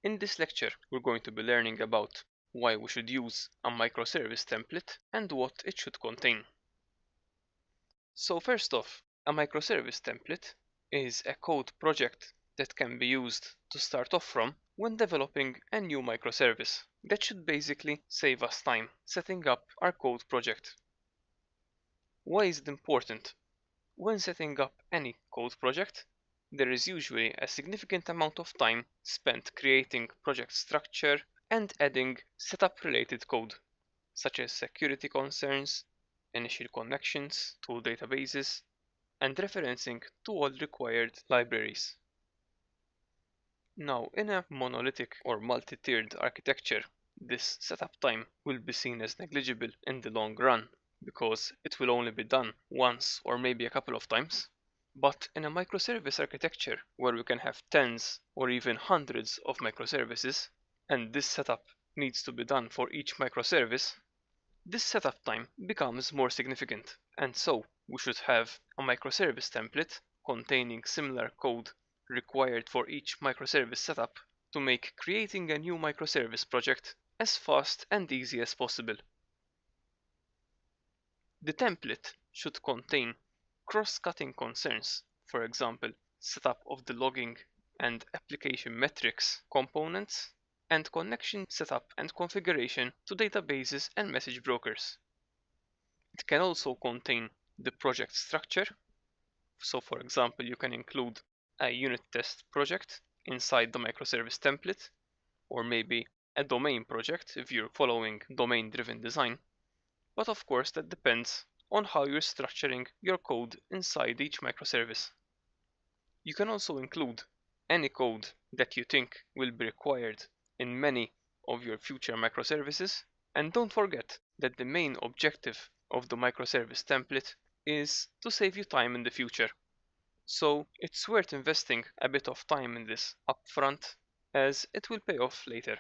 In this lecture, we're going to be learning about why we should use a microservice template and what it should contain. So first off, a microservice template is a code project that can be used to start off from when developing a new microservice. That should basically save us time setting up our code project. Why is it important? When setting up any code project, there is usually a significant amount of time spent creating project structure and adding setup related code, such as security concerns, initial connections to databases, and referencing to all required libraries. Now, in a monolithic or multi-tiered architecture, this setup time will be seen as negligible in the long run because it will only be done once or maybe a couple of times. But in a microservice architecture where we can have tens or even hundreds of microservices, and this setup needs to be done for each microservice, this setup time becomes more significant. And so we should have a microservice template containing similar code required for each microservice setup to make creating a new microservice project as fast and easy as possible. The template should contain cross-cutting concerns, for example, setup of the logging and application metrics components, and connection setup and configuration to databases and message brokers. It can also contain the project structure. So for example, you can include a unit test project inside the microservice template, or maybe a domain project if you're following domain-driven design. But of course, that depends on how you're structuring your code inside each microservice. You can also include any code that you think will be required in many of your future microservices. And don't forget that the main objective of the microservice template is to save you time in the future. So it's worth investing a bit of time in this upfront, as it will pay off later.